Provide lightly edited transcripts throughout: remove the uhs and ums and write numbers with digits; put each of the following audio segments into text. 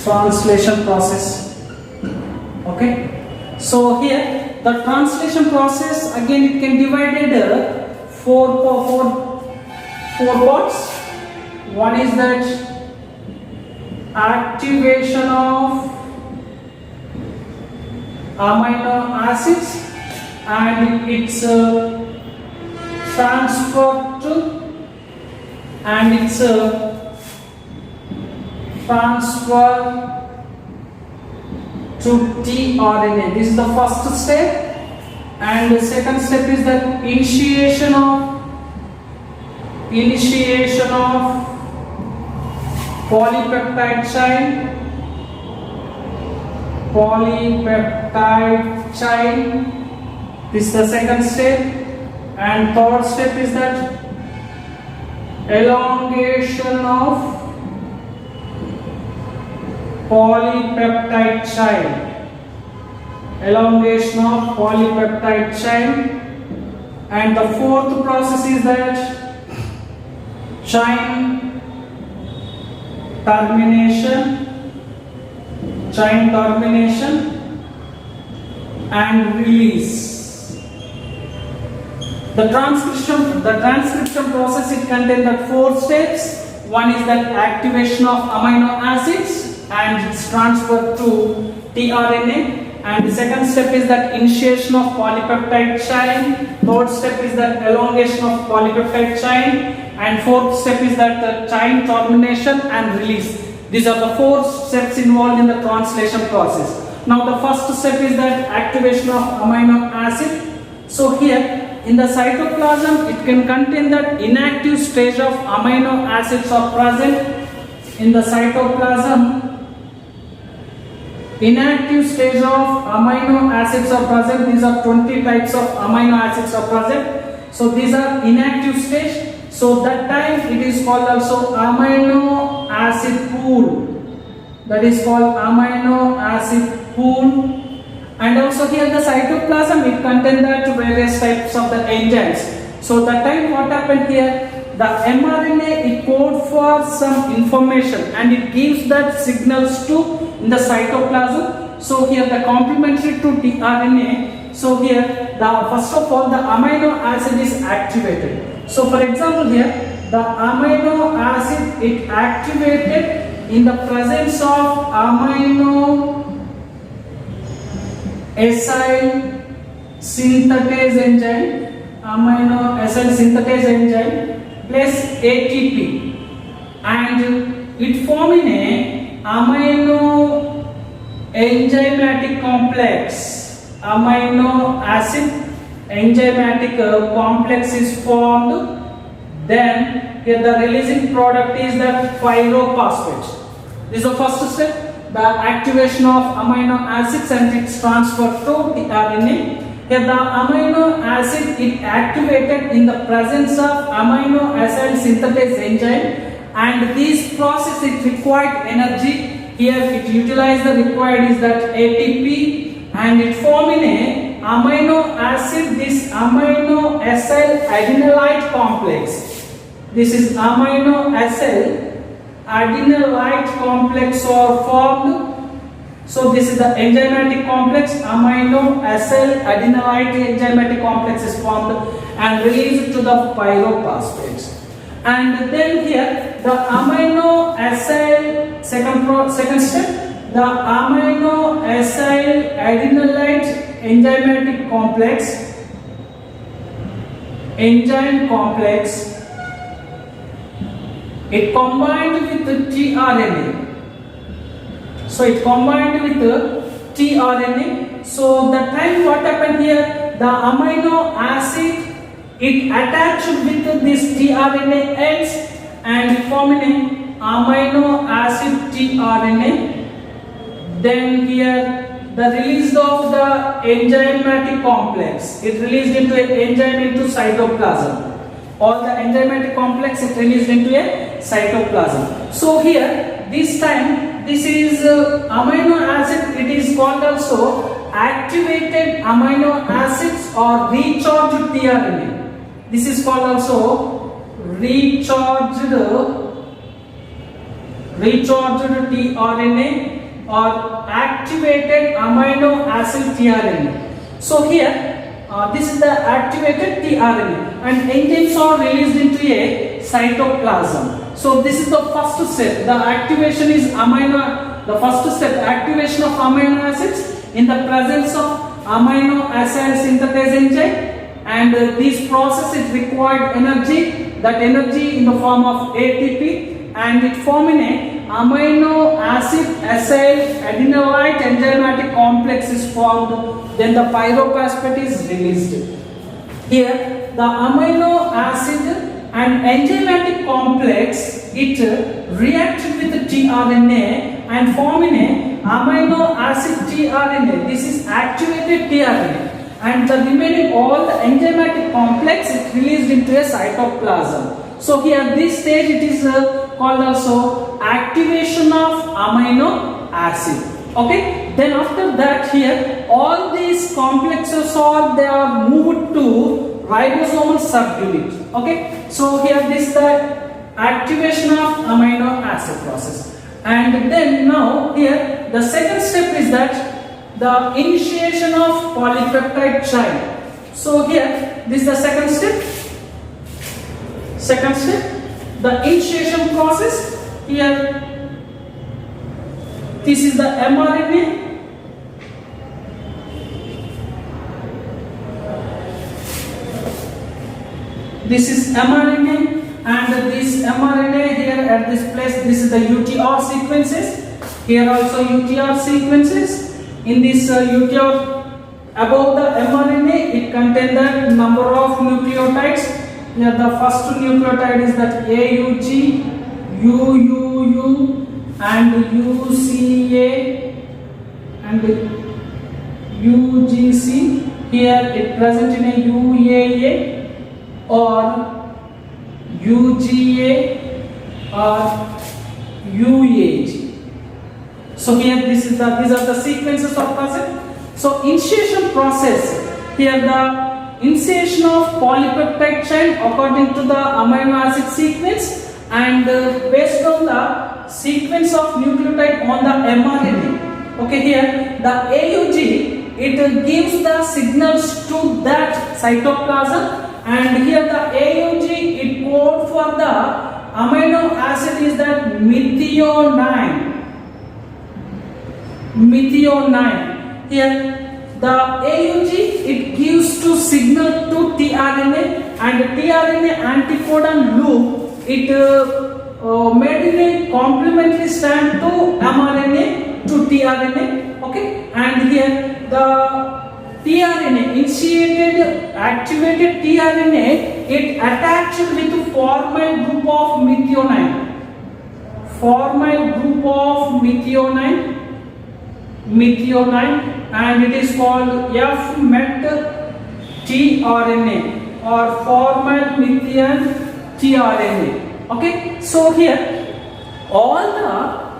translation process. Okay, so here the translation process, again it can divided four parts. One is that activation of amino acids and its transfer to tRNA. This is the first step, and the second step is that initiation of polypeptide chain. This is the second step, and third step is that elongation of polypeptide chain, and the fourth process is that chain termination and release. The transcription process, it contains the four steps. One is that activation of amino acids and its transfer to tRNA, and the second step is that initiation of polypeptide chain. Third step is that elongation of polypeptide chain, and fourth step is that the chain termination and release. These are the four steps involved in the translation process. Now the first step is that activation of amino acid. So here in the cytoplasm, it can contain that inactive stage of amino acids are present in the cytoplasm. Inactive stage of amino acids are present. These are 20 types of amino acids are present. So these are inactive stage. So that time it is called also amino acid pool. That is called amino acid pool. And also here the cytoplasm, it contains that various types of the enzymes. So that time what happened here, the mRNA it codes for some information and it gives that signals to in the cytoplasm. So here the complementary to tRNA. So here the first of all the amino acid is activated. So for example here the amino acid it activated in the presence of amino acyl synthetase enzyme plus ATP, and it form in a amino enzymatic complex. Amino acid enzymatic complex is formed. Then here the releasing product is the pyrophosphate. This is the first step. The activation of amino acids and its transfer to tRNA. Here the amino acid it activated in the presence of amino acyl synthetase enzyme, and this process it required energy. Here it utilized the required is that ATP, and it form in a amino acid this amino acyl adenylate complex. This is amino acyl adenylate complex are formed. So this is the enzymatic complex. Amino acyl adenylate enzymatic complex is formed and released to the pyrophosphates. And then here the amino acyl second step, the amino acyl adenylate enzymatic complex it combined with the tRNA. So it combined with the tRNA. So that time what happened here, the amino acid it attached with this tRNA ends and forming amino acid tRNA. Then here the release of the enzymatic complex, it released into an enzyme into cytoplasm. All the enzymatic complex it released into a cytoplasm. So here this time this is amino acid, it is called also activated amino acids or recharged tRNA. This is called also recharged recharged tRNA or activated amino acid tRNA. So here this is the activated tRNA and enzymes are released into a cytoplasm. So this is the first step. The activation is the first step, activation of amino acids in the presence of amino acid synthase enzyme, and this process is required energy, that energy in the form of ATP, and it forming a amino acid acyl adenylate enzymatic complex is formed. Then the pyrophosphate is released. Here the amino acid and enzymatic complex, it reacted with the tRNA and forming a amino acid tRNA. This is activated tRNA, and the remaining all the enzymatic complex is released into a cytoplasm. So here this stage it is called also activation of amino acid. Okay, then after that here all these complexes they are moved to ribosomal subunit. Okay, so here this is the activation of amino acid process. And then now here the second step is that the initiation of polypeptide chain. So here this is the second step, the initiation process. Here this is the mRNA, this is mRNA, and this mRNA here at this place, this is the UTR sequences. Here also UTR sequences. In this UTR, above the mRNA, it contains the number of nucleotides. Here the first nucleotide is that AUG, UUU, and UCA, and UGC. Here it present in a UAA or UGA or UAG. So here these are the sequences of present. So initiation process, here the initiation of polypeptide chain according to the amino acid sequence, and based on the sequence of nucleotide on the mRNA. Okay, here the AUG, it gives the signals to that cytoplasm, and here the AUG, it code for the amino acid is that methionine. Here the AUG, it gives to signal to tRNA, and tRNA anticodon loop, it made in a complementary strand to mRNA to tRNA. Okay, and here the tRNA initiated activated tRNA, it attached with formal group of methionine. And it is called F-met tRNA or formal methane tRNA. Okay, so here all the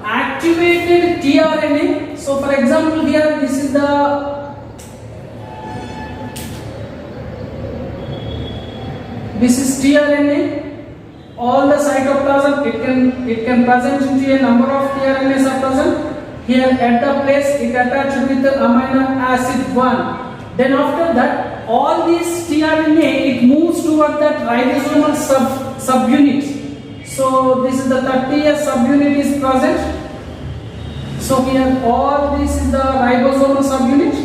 activated tRNA. So for example here this is tRNA. All the cytoplasm, it can present into a number of tRNAs are present. Here at the place it attached with the amino acid 1. Then after that all these tRNA, it moves toward that ribosomal subunit. So this is the 30th subunit is present. So here all this is the ribosomal subunit,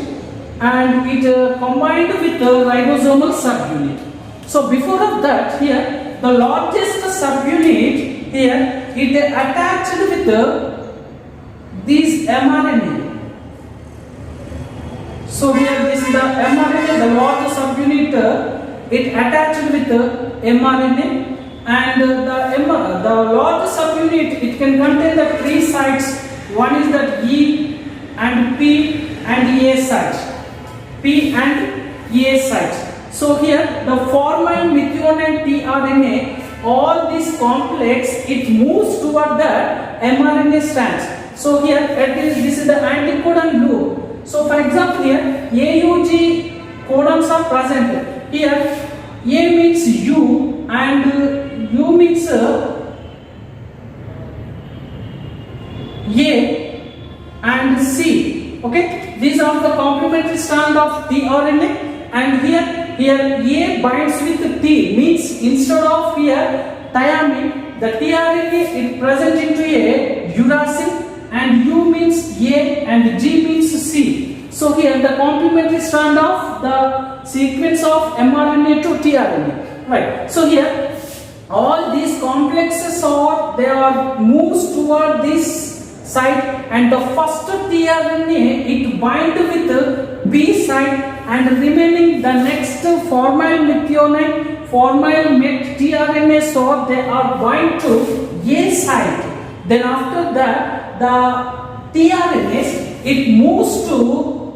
and it combined with the ribosomal subunit. So before of that here the largest subunit here, it attached with these mRNA. So here this is the mRNA, the large subunit, it attached with mRNA, and the large subunit, it can contain the 3 sites. One is the E and P and A site. So here the formal methionine tRNA, all this complex, it moves toward the mRNA strands. So here this is the anticodon loop. So for example here AUG codons are present. Here A means U, and U means A and C. Okay, these are the complementary strand of tRNA, and here A binds with T, means instead of here thiamine, the tRNA is present into a uracil, and U means A and G means C. So here the complementary strand of the sequence of mRNA to tRNA. Right. So here all these complexes are moves toward this side, and the first tRNA it bind with B side, and remaining the next formyl methionine, formyl met tRNA, so they are bind to A side. Then after that the tRNA it moves to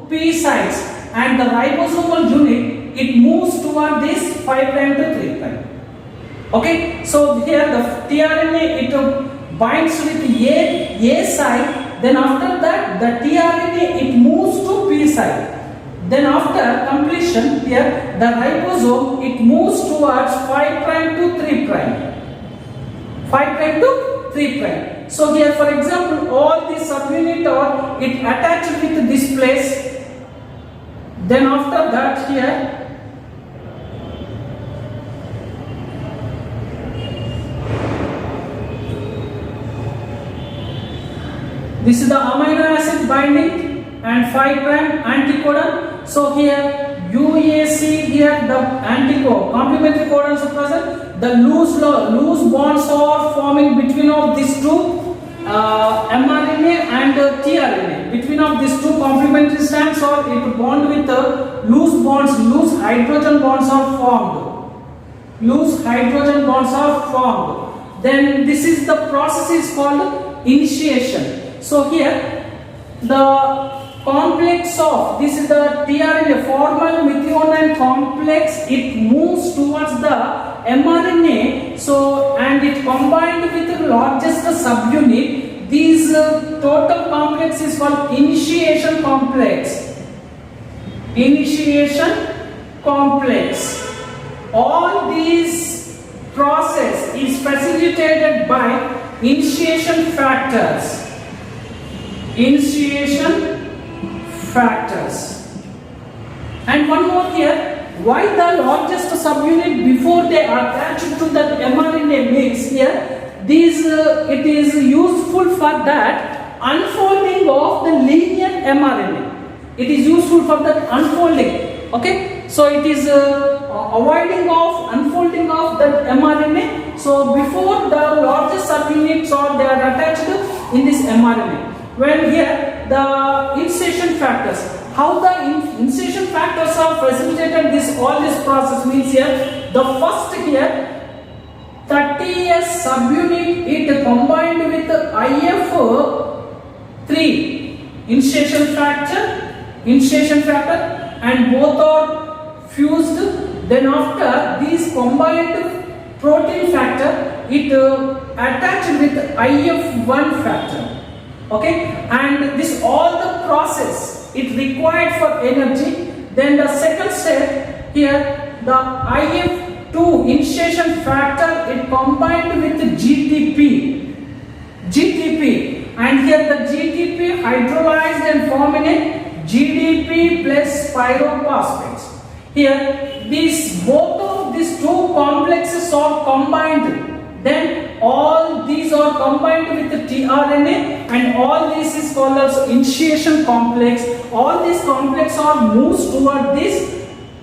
P sides, and the ribosomal unit it moves toward this 5' to 3'. Okay, so here the tRNA it binds with A side, then after that the tRNA it moves to P side. Then after completion here the ribosome it moves towards 5' to 3'. 5' to 3'. So here for example all these subunit are it attached with this place. Then after that here this is the amino acid binding and 5' anticodon. So here UAC, here the anticodon, complementary codons are present. The loose bonds are forming between of these two mRNA and tRNA. Between of these two complementary strands or it bond with loose bonds, loose hydrogen bonds are formed. Loose hydrogen bonds are formed. Then this is the process is called initiation. So here the complex of this is the tRNA formyl methionine complex, it moves towards the mRNA, so and it combined with the largest subunit. These total complex is called initiation complex. Initiation complex. All these process is facilitated by initiation factors. Initiation factors. And one more here, why the largest subunit before they are attached to that mRNA mix here, these it is useful for that unfolding of the linear mRNA. It is useful for that unfolding. Okay, so it is avoiding of unfolding of that mRNA. So before the largest subunits are they are attached in this mRNA. When here the initiation factors, how the initiation factors are facilitated this all this process means here the first here 30S subunit it combined with IF3 initiation factor and both are fused. Then after these combined protein factor it attached with IF1 factor. Okay, and this all the process it required for energy. Then the second step here the IF2 initiation factor it combined with GTP, and here the GTP hydrolyzed and forming a GDP plus pyrophosphates. Here these both of these two complexes are combined. Then all these are combined with the tRNA, and all this is called as initiation complex. All these complexes are moves toward this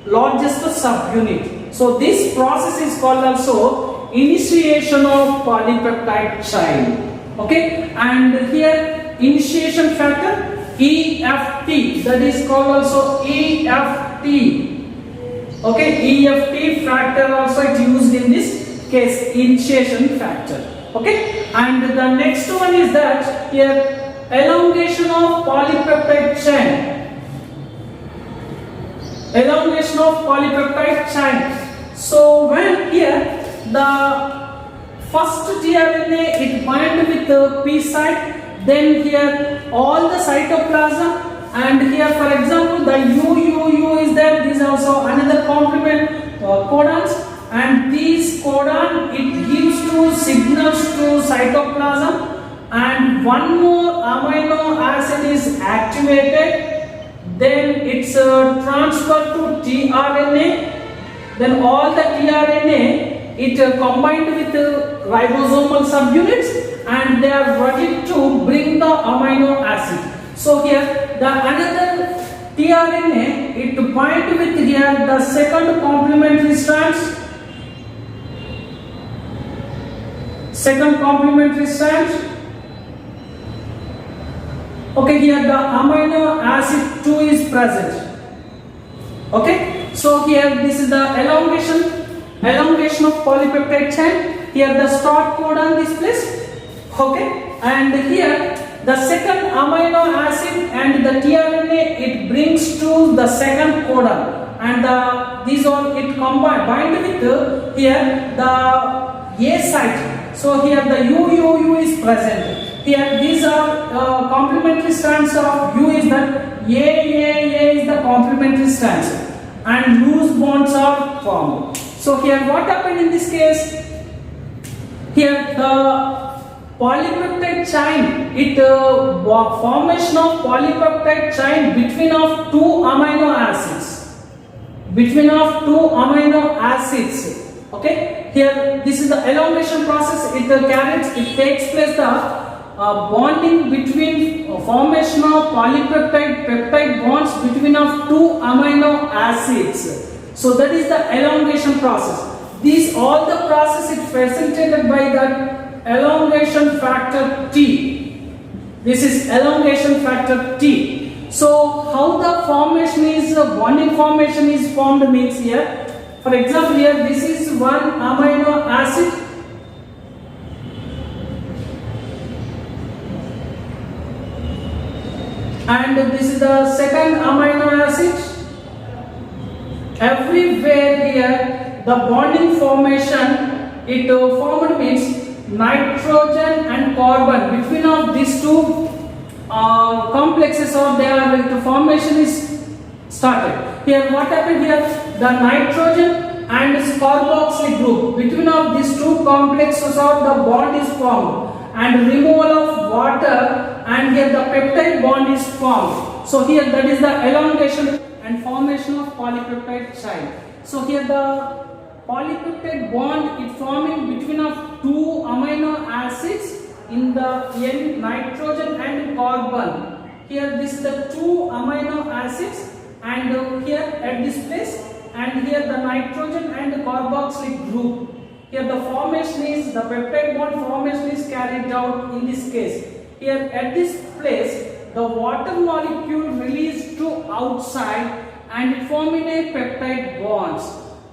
largest subunit. So this process is called also initiation of polypeptide chain. Okay, and here initiation factor EFT, that is called also EFT. Okay, EFT factor also is used in this case, initiation factor. Okay, and the next one is that here elongation of polypeptide chain. Elongation of polypeptide chain. So when here the first tRNA it bind with the P side, then here all the cytoplasm, and here for example the UUU is there. This is also another complement codons. And these codon it gives to signals to cytoplasm, and one more amino acid is activated, then it's transferred to tRNA, then all the tRNA it combined with ribosomal subunits and they are ready to bring the amino acid. So here the another tRNA it bind with here the second complementary strands, okay, here the amino acid 2 is present. Okay, so here this is the elongation of polypeptide chain. Here the start codon displays. Okay, and here the second amino acid and the tRNA it brings to the second codon, and these all it bind with here the A site. So here the UUU is present. Here these are complementary strands of U is that A is the complementary strands and loose bonds are formed. So here what happened in this case? Here the polypeptide chain, formation of polypeptide chain between of two amino acids. Okay, here this is the elongation process. It takes place the bonding between formation of peptide bonds between of two amino acids. So that is the elongation process. These all the process is facilitated by that elongation factor T. This is elongation factor T. So how the bonding formation is formed means here. For example, here this is one amino acid. And this is the second amino acid. Everywhere here the bonding formation it formed means nitrogen and carbon between of these two complexes or the formation is started. Here what happened here? The nitrogen and carboxyl group between of these two complexes or the bond is formed, and removal of water and here the peptide bond is formed. So here that is the elongation and formation of polypeptide chain. So here the polypeptide bond is forming between of two amino acids in the N, nitrogen and carbon. Here this is the two amino acids, and here at this place, and here the nitrogen and the carboxyl group. Here the formation is the peptide bond formation is carried out in this case. Here at this place the water molecule released to outside and it forming a peptide bonds,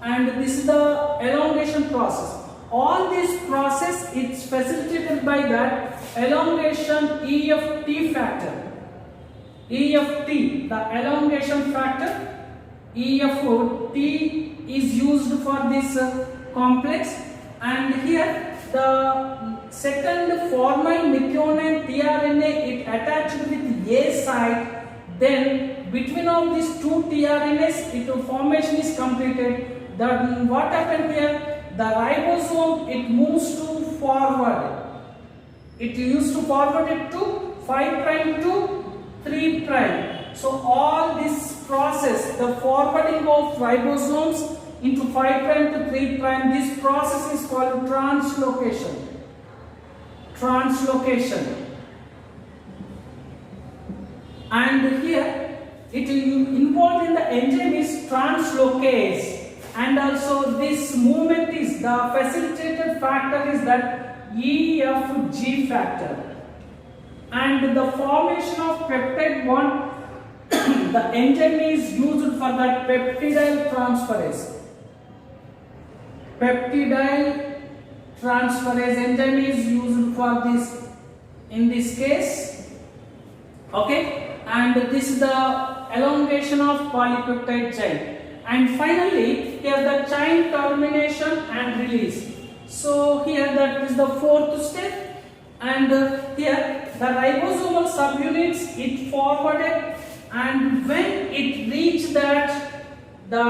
and this is the elongation process. All this process is facilitated by that elongation EFT factor. EFT, the elongation factor EFT is used for this complex, and here the second formal methionine tRNA it attached with A site, then between of these two tRNAs formation is completed. Then what happened here? The ribosome it moves to forward. It used to forward it to 5 prime to 3 prime. So all this process, the forwarding of ribosomes into 5 prime to 3 prime, this process is called translocation. And here it involved in the enzyme is translocase, and also this movement is the facilitated factor is that EFG factor, and the formation of peptide bond the enzyme is used for that peptidyl transferase. Enzyme is used for this in this case. Okay, and this is the elongation of polypeptide chain. And finally here the chain termination and release. So here that is the fourth step, and here the ribosomal subunits it forwarded, and when it reached that the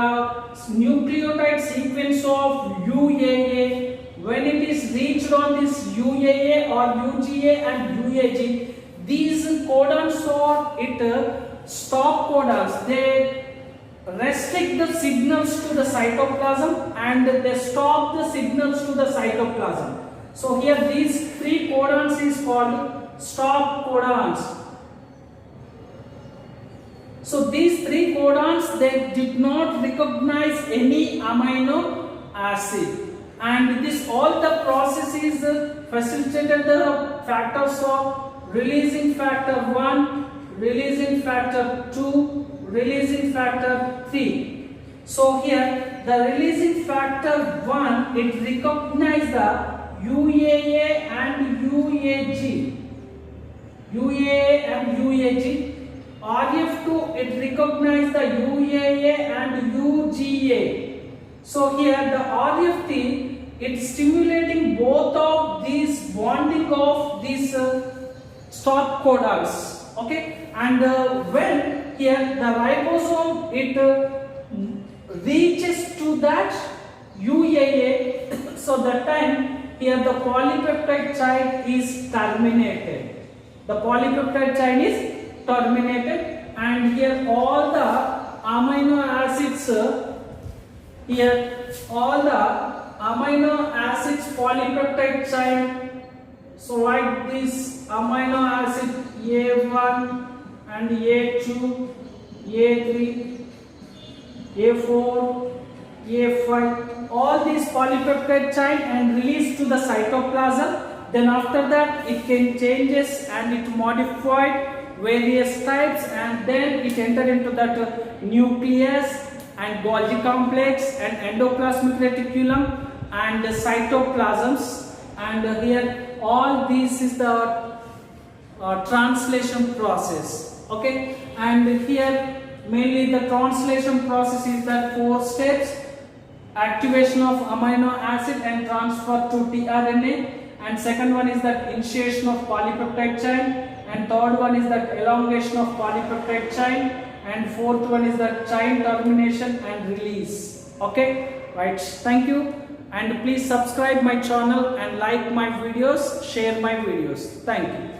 nucleotide sequence of UAA, when it is reached on this UAA or UGA and UAG. These codons are stop codons. They restrict the signals to the cytoplasm and they stop the signals to the cytoplasm. So here these three codons is called stop codons. So these three codons, they did not recognize any amino acid, and this all the processes facilitated the factors of releasing factor 1, releasing factor 2, releasing factor 3. So here the releasing factor 1, it recognized the UAA and UAG. UAA and UAG. RF2, it recognized the UAA and UGA. So here the RF3, it's stimulating both of these bonding of these stop codons. Okay, and when here the ribosome it reaches to that UAA, so that time here the polypeptide chain is terminated. The polypeptide chain is terminated, and here all the amino acids here all the amino acids polypeptide chain. So like this amino acid A1 and A2, A3, A4, A5, all these polypeptide chain and released to the cytoplasm. Then after that it can changes and it modified various types, and then it entered into that nucleus and Golgi complex and endoplasmic reticulum and the cytoplasms, and here all this is the translation process. Okay, and here mainly the translation process is that 4 steps: activation of amino acid and transfer to tRNA, and second one is that initiation of polypeptide chain, and third one is that elongation of polypeptide chain, and fourth one is that chain termination and release. Okay, right, thank you, and please subscribe my channel and like my videos, share my videos. Thank you.